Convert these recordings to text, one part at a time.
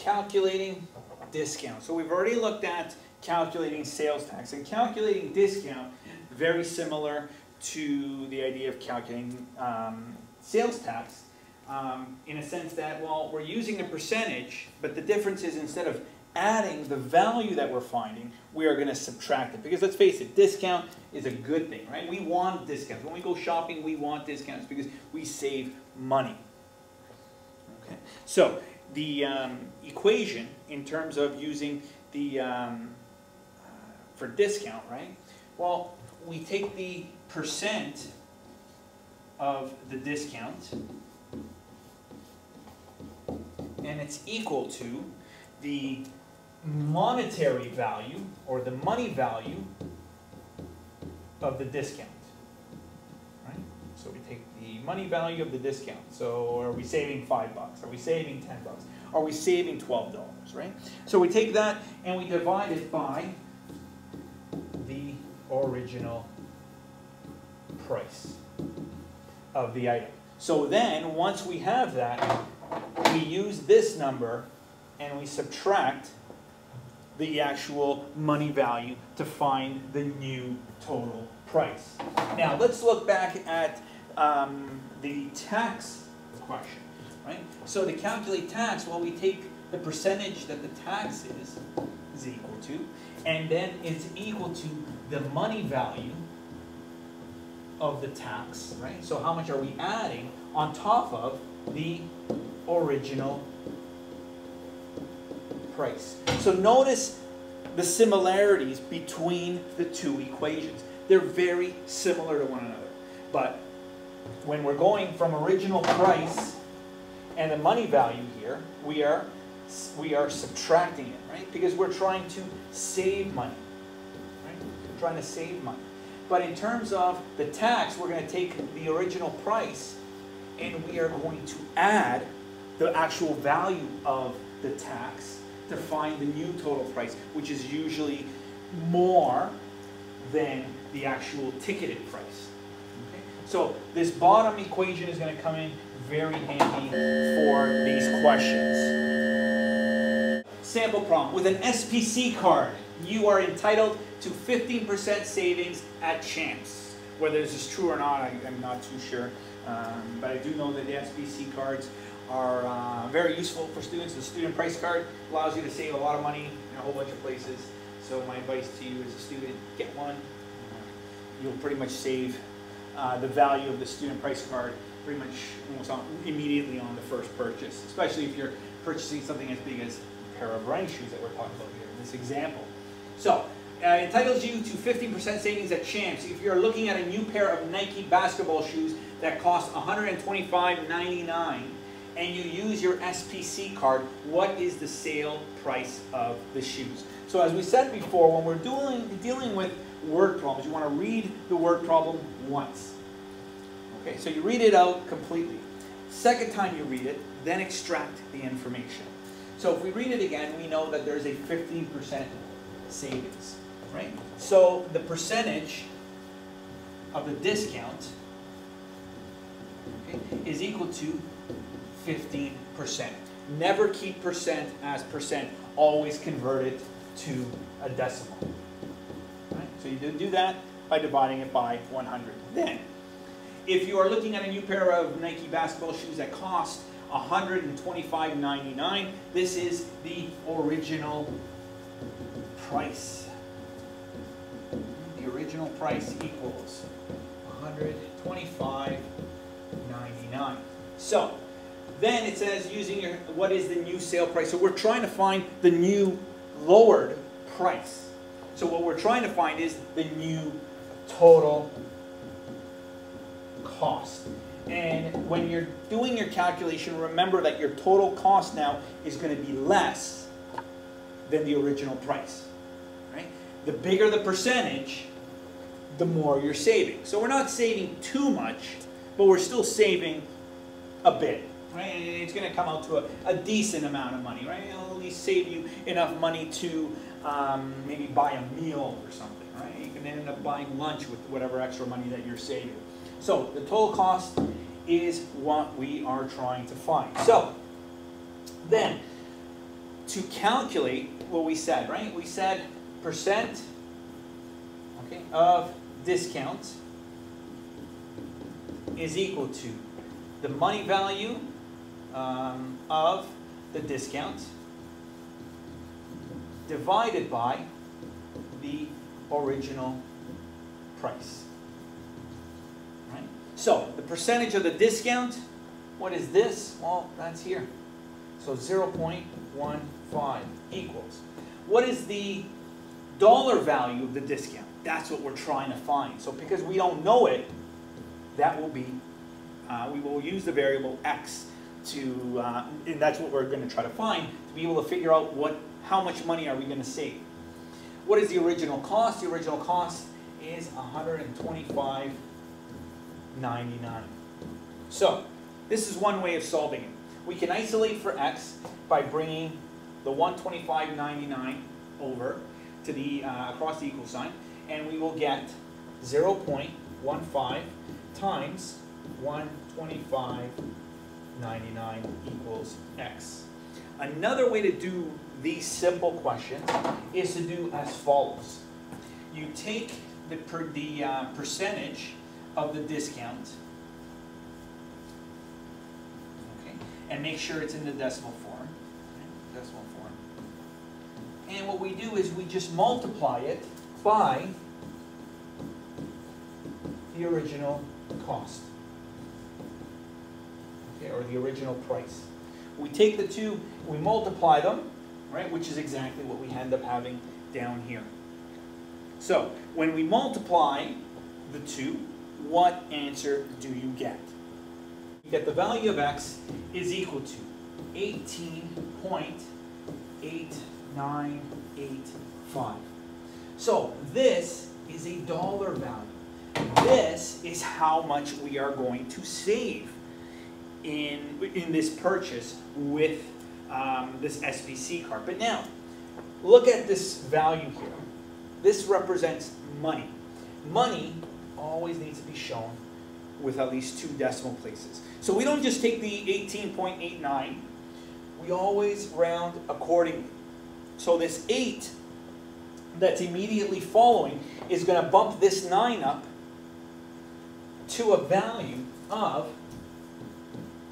calculating discount. So we've already looked at calculating sales tax, and calculating discount, very similar to the idea of calculating sales tax, in a sense that, well, we're using a percentage, but the difference is instead of adding the value that we're finding, we are going to subtract it. Because let's face it, discount is a good thing, right? We want discounts. When we go shopping, we want discounts because we save money. Okay. So the equation in terms of using the for discount, right? Well, we take the percent of the discount, and it's equal to the monetary value, or the money value of the discount, right? So we take the money value of the discount. So are we saving $5? Are we saving $10? Are we saving $12, right? So we take that and we divide it by the original price of the item. So then, once we have that, we use this number and we subtract the actual money value to find the new total price. Now, let's look back at the tax question, right? So to calculate tax, well, we take the percentage that the tax is equal to, and then it's equal to the money value of the tax, right? So how much are we adding on top of the original price? So notice the similarities between the two equations. They're very similar to one another. But when we're going from original price and the money value here, we are subtracting it, right? Because we're trying to save money, right? We're trying to save money. But in terms of the tax, we're going to take the original price and we are going to add the actual value of the tax to find the new total price, which is usually more than the actual ticketed price. Okay? So this bottom equation is going to come in very handy for these questions. Sample problem. With an SPC card, you are entitled to 15% savings at Champs. Whether this is true or not, I'm not too sure. But I do know that the SPC cards are very useful for students. The student price card allows you to save a lot of money in a whole bunch of places. So my advice to you as a student, get one. You'll pretty much save the value of the student price card pretty much almost immediately on the first purchase, especially if you're purchasing something as big as a pair of running shoes that we're talking about here in this example. So it entitles you to 15% savings at Champs. If you're looking at a new pair of Nike basketball shoes that cost $125.99 and you use your SPC card, what is the sale price of the shoes? So as we said before, when we're dealing with word problems, you want to read the word problem once. Okay, so you read it out completely. Second time you read it, then extract the information. So if we read it again, we know that there's a 15% savings, right? So the percentage of the discount, okay, is equal to 15%. Never keep percent as percent. Always convert it to a decimal. Right? So you do that by dividing it by 100. Then, if you are looking at a new pair of Nike basketball shoes that cost $125.99, this is the original price. The original price equals $125.99. So then it says using your, what is the new sale price? So we're trying to find the new lowered price. So what we're trying to find is the new total cost. And when you're doing your calculation, remember that your total cost now is going to be less than the original price. Right? The bigger the percentage, the more you're saving. So we're not saving too much, but we're still saving a bit. Right? And it's going to come out to a decent amount of money. Right? It'll at least save you enough money to maybe buy a meal or something. Right? You can end up buying lunch with whatever extra money that you're saving. So the total cost is what we are trying to find. So then, to calculate what we said, right? We said percent, okay, of discount is equal to the money value of the discount divided by the original price. Right? So the percentage of the discount, what is this? Well, that's here. So 0.15 equals. What is the dollar value of the discount? That's what we're trying to find. So because we don't know it, that will be, we will use the variable x to, and that's what we're going to try to find, to be able to figure out how much money are we going to save. What is the original cost? The original cost is $125.99. So this is one way of solving it. We can isolate for x by bringing the $125.99 over to the across the equal sign, and we will get 0.15 times 125.99 equals x. Another way to do these simple questions is to do as follows. You take the percentage of the discount, okay, and make sure it's in the decimal form. Okay, decimal form. And what we do is we just multiply it by the original cost, okay, or the original price. We take the two, we multiply them, right, which is exactly what we end up having down here. So when we multiply the two, what answer do you get? You get the value of x is equal to 18.8985. So this is a dollar value. This is how much we are going to save in this purchase with this SPC card. But now, look at this value here. This represents money. Money always needs to be shown with at least 2 decimal places. So we don't just take the 18.89, we always round accordingly. So this 8 that's immediately following is going to bump this 9 up to a value of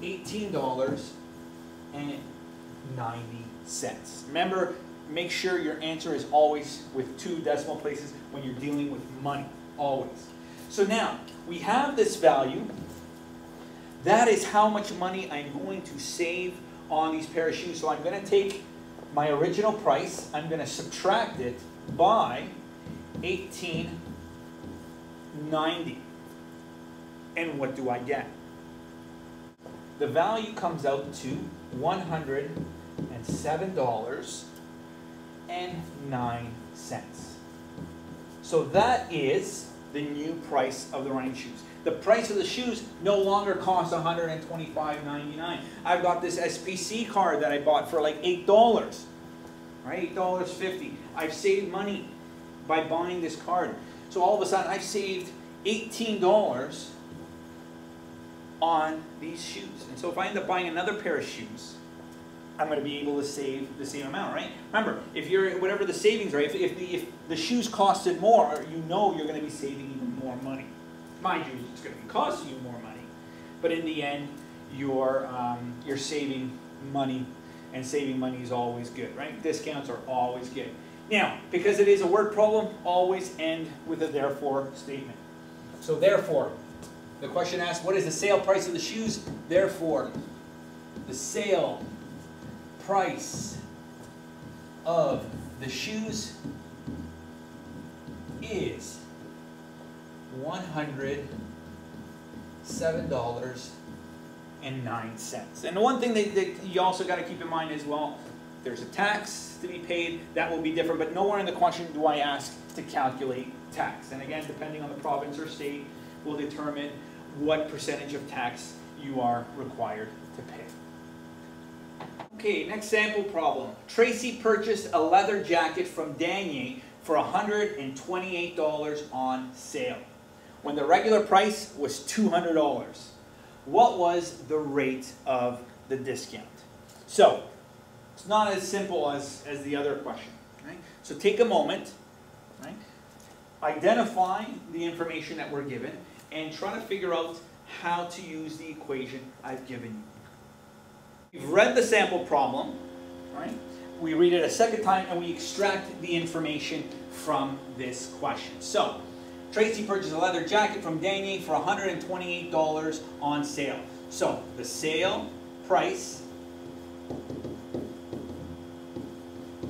$18.90. Remember, make sure your answer is always with 2 decimal places when you're dealing with money, always. So now, we have this value. That is how much money I'm going to save on these pair of shoes. So I'm going to take my original price, I'm going to subtract it by $18.90. And what do I get? The value comes out to $107.09. So that is the new price of the running shoes. The price of the shoes no longer costs $125.99. I've got this SPC card that I bought for like $8, right? $8.50. I've saved money by buying this card. So all of a sudden I've saved $18 on these shoes. And so if I end up buying another pair of shoes, I'm going to be able to save the same amount, right? Remember, if you're, whatever the savings are, if the shoes costed more, you know you're going to be saving even more money. Mind you, it's going to be costing you more money, but in the end, you're saving money, and saving money is always good, right? Discounts are always good. Now, because it is a word problem, always end with a therefore statement. So therefore, the question asks, what is the sale price of the shoes? Therefore, the sale price of the shoes is $107.09. And the one thing that you also got to keep in mind as well, there's a tax to be paid. That will be different, but nowhere in the question do I ask to calculate tax. And again, depending on the province or state, will determine what percentage of tax you are required to pay. Okay, next sample problem. Tracy purchased a leather jacket from Danier for $128 on sale, when the regular price was $200. What was the rate of the discount? So, It's not as simple as the other question. Right? So take a moment, right? Identify the information that we're given, and try to figure out how to use the equation I've given you. We've read the sample problem, right? We read it a second time, and we extract the information from this question. So, Tracy purchased a leather jacket from Danier for $128 on sale. So, the sale price,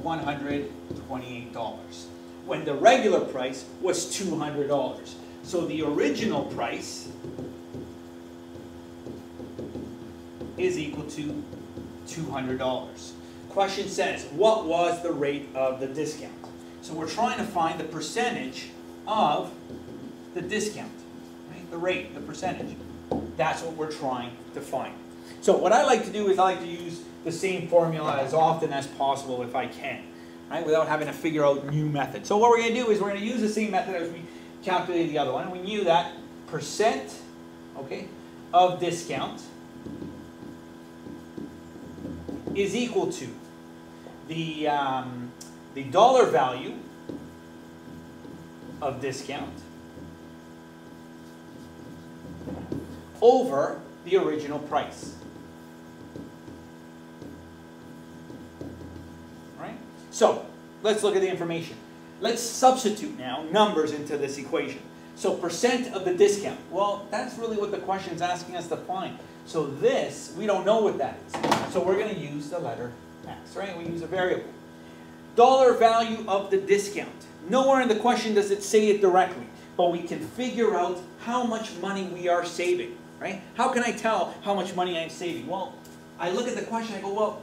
$128. When the regular price was $200. So the original price is equal to $200. Question says, what was the rate of the discount? So we're trying to find the percentage of the discount, right? The rate, the percentage. That's what we're trying to find. So what I like to do is I like to use the same formula as often as possible if I can, right? Without having to figure out new methods. So what we're going to do is we're going to use the same method as we calculated the other one. We knew that percent, okay, of discount is equal to the dollar value of discount over the original price. Right? So, let's look at the information. Let's substitute now numbers into this equation. So, percent of the discount. Well, that's really what the question is asking us to find. So this, we don't know what that is. So we're going to use the letter X, right? We use a variable. Dollar value of the discount. Nowhere in the question does it say it directly, but we can figure out how much money we are saving, right? How can I tell how much money I'm saving? Well, I look at the question, I go, well,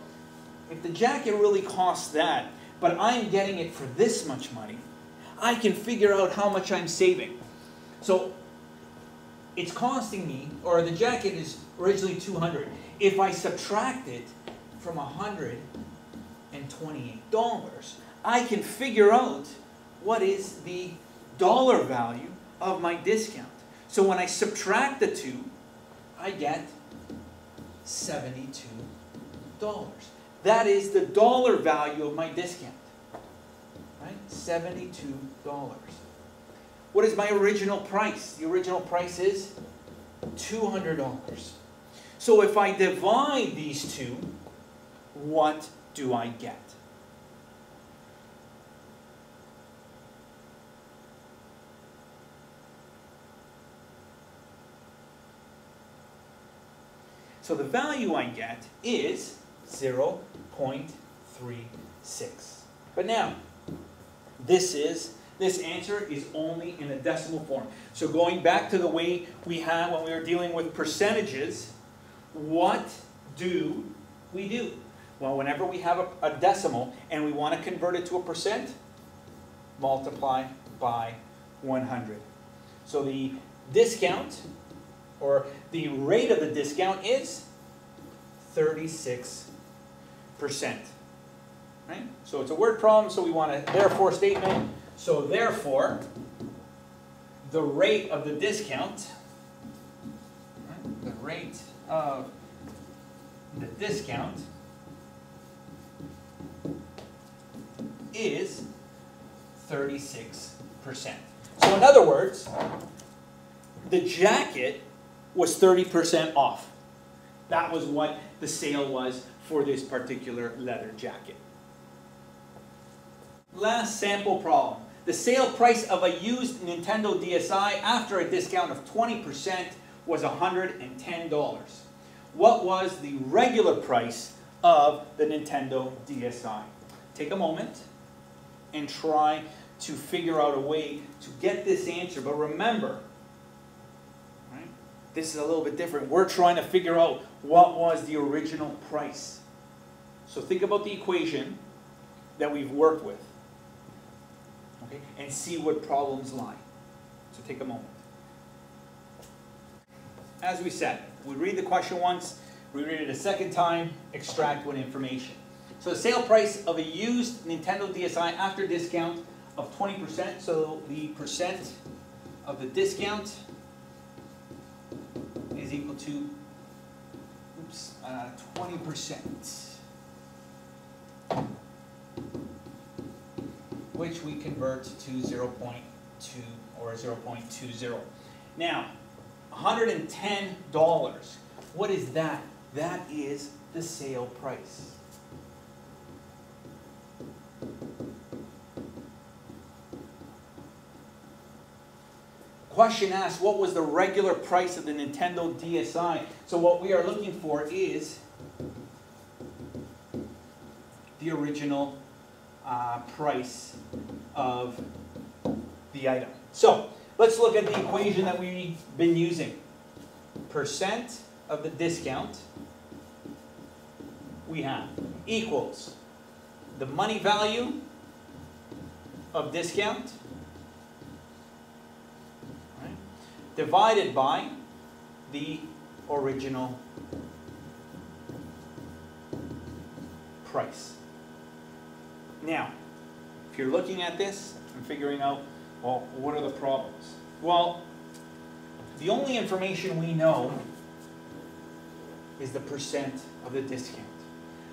if the jacket really costs that, but I'm getting it for this much money, I can figure out how much I'm saving. So it's costing me, or the jacket is originally $200. If I subtract it from $128, I can figure out what is the dollar value of my discount. So when I subtract the two, I get $72. That is the dollar value of my discount. Right? $72. What is my original price? The original price is $200. So if I divide these two, what do I get? So the value I get is 0.36. But now, this answer is only in a decimal form. So going back to the way we had when we were dealing with percentages, what do we do? Well, whenever we have a decimal and we want to convert it to a percent, multiply by 100. So the discount, or the rate of the discount, is 36%. Right? So it's a word problem, so we want a therefore statement. So therefore, the rate of the discount, right, the rate of the discount is 36%. So in other words, the jacket was 30% off. That was what the sale was for this particular leather jacket. Last sample problem. The sale price of a used Nintendo DSi after a discount of 20% was $110. What was the regular price of the Nintendo DSi? Take a moment and try to figure out a way to get this answer. But remember, right, this is a little bit different. We're trying to figure out what was the original price. So think about the equation that we've worked with. Okay, and see what problems lie. So take a moment. As we said, we read the question once, we read it a second time, extract what information. So the sale price of a used Nintendo DSi after discount of 20%, so the percent of the discount is equal to 20%. which we convert to 0.2 or 0.20. Now, $110, what is that? That is the sale price. Question asks, what was the regular price of the Nintendo DSi? So what we are looking for is the original price of the item. So let's look at the equation that we've been using. Percent of the discount we have equals the money value of discount, right, divided by the original price. Now, if you're looking at this and figuring out, well, what are the problems? Well, the only information we know is the percent of the discount.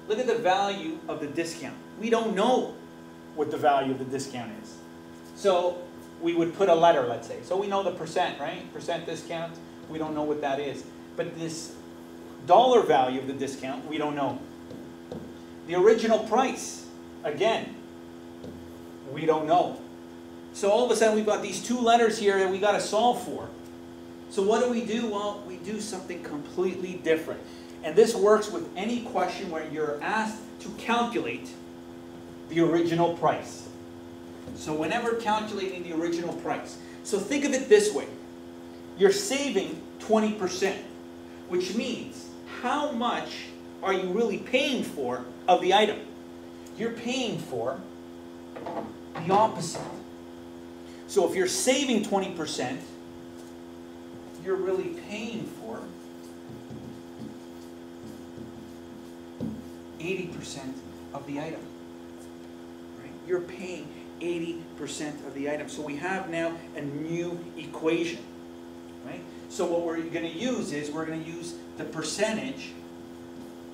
Look at the value of the discount. We don't know what the value of the discount is. So we would put a letter, let's say. So we know the percent, right? Percent discount, we don't know what that is. But this dollar value of the discount, we don't know. The original price, again, we don't know. So all of a sudden we've got these two letters here that we got to solve for. So what do? Well, we do something completely different. And this works with any question where you're asked to calculate the original price. So whenever calculating the original price, so think of it this way. You're saving 20%, which means how much are you really paying for of the item? You're paying for the opposite. So if you're saving 20%, you're really paying for 80% of the item. Right? You're paying 80% of the item. So we have now a new equation. Right? So what we're going to use is we're going to use the percentage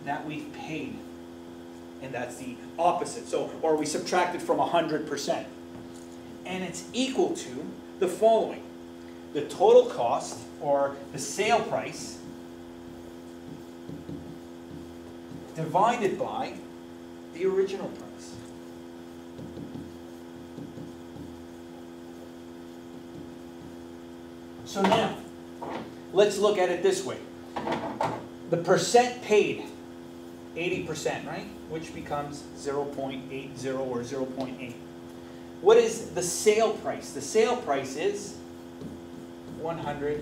that we've paid. And that's the opposite. So, or we subtract it from 100%. And it's equal to the following. The total cost, or the sale price, divided by the original price. So now, let's look at it this way. The percent paid, 80%, right? Which becomes 0.80 or 0.8. What is the sale price? The sale price is $110.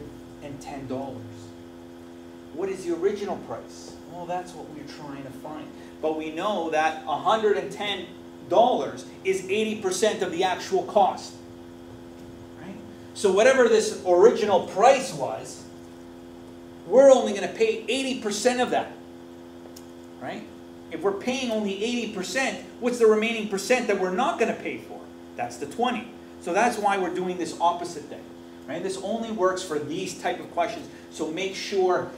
What is the original price? Well, that's what we're trying to find. But we know that $110 is 80% of the actual cost. Right? So whatever this original price was, we're only going to pay 80% of that. Right? If we're paying only 80%, what's the remaining percent that we're not going to pay for? That's the 20. So that's why we're doing this opposite thing. Right? This only works for these type of questions. So make sure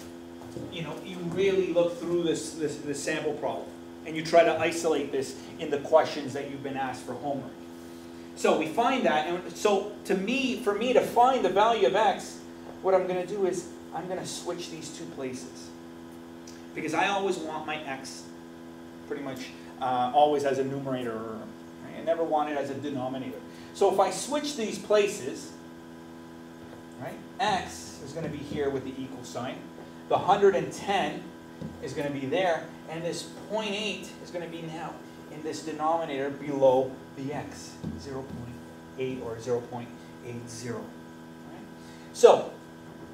you really look through this sample problem. And you try to isolate this in the questions that you've been asked for homework. So we find that. And so for me to find the value of x, what I'm going to do is I'm going to switch these two places. Because I always want my x pretty much always as a numerator. Right? I never want it as a denominator. So if I switch these places, right, x is going to be here with the equal sign. The 110 is going to be there. And this 0.8 is going to be now in this denominator below the x, 0.8 or 0.80. Right? So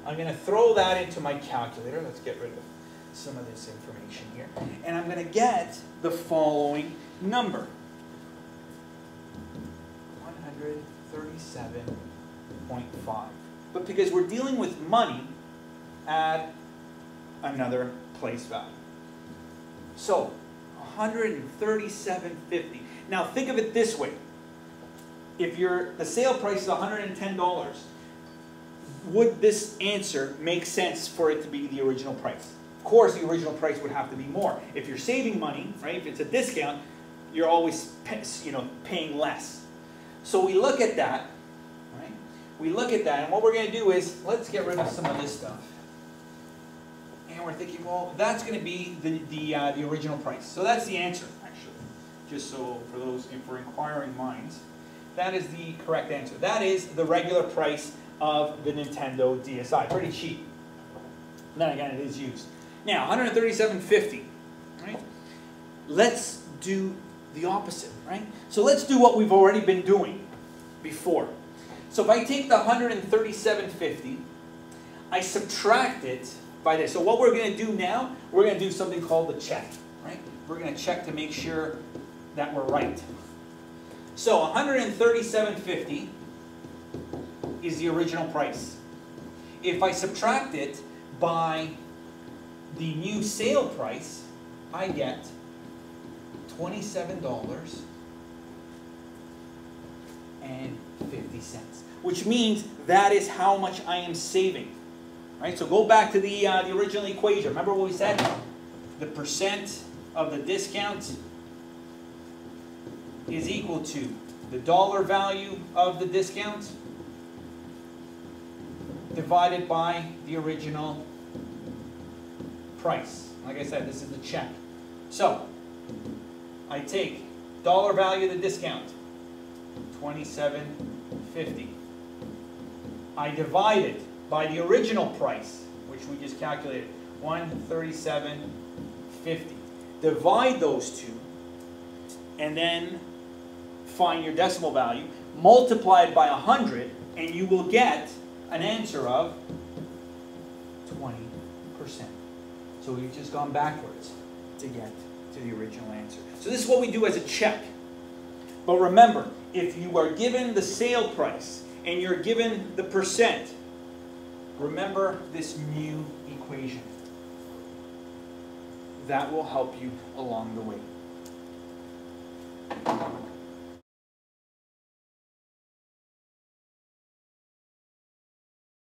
I'm going to throw that into my calculator. Let's get rid of some of this information here. And I'm going to get the following number. 137.5. But because we're dealing with money, add another place value. So, 137.50. Now think of it this way. If the sale price is $110, would this answer make sense for it to be the original price? Of course, the original price would have to be more. If you're saving money, right? If it's a discount, you're always paying less. So we look at that, right? We look at that, and what we're going to do is, let's get rid of some of this stuff. And we're thinking, well, that's going to be the original price. So that's the answer, actually. Just so for those, for inquiring minds, that is the correct answer. That is the regular price of the Nintendo DSi. Pretty cheap. Then again, it is used. Now, $137.50, right? Let's do the opposite, right? So let's do what we've already been doing before. So if I take the $137.50, I subtract it by this. So what we're going to do now, we're going to do something called a check, right? We're going to check to make sure that we're right. So $137.50 is the original price. If I subtract it by the new sale price, I get $27.50, which means that is how much I am saving. Right? So go back to the original equation. Remember what we said? The percent of the discount is equal to the dollar value of the discount divided by the original price. Like I said, this is the check. So I take dollar value of the discount, $27.50. I divide it by the original price, which we just calculated, $137.50. Divide those two, and then find your decimal value, multiply it by 100, and you will get an answer of 20%. So we've just gone backwards to get to the original answer. So this is what we do as a check. But remember, if you are given the sale price and you're given the percent, remember this new equation. That will help you along the way.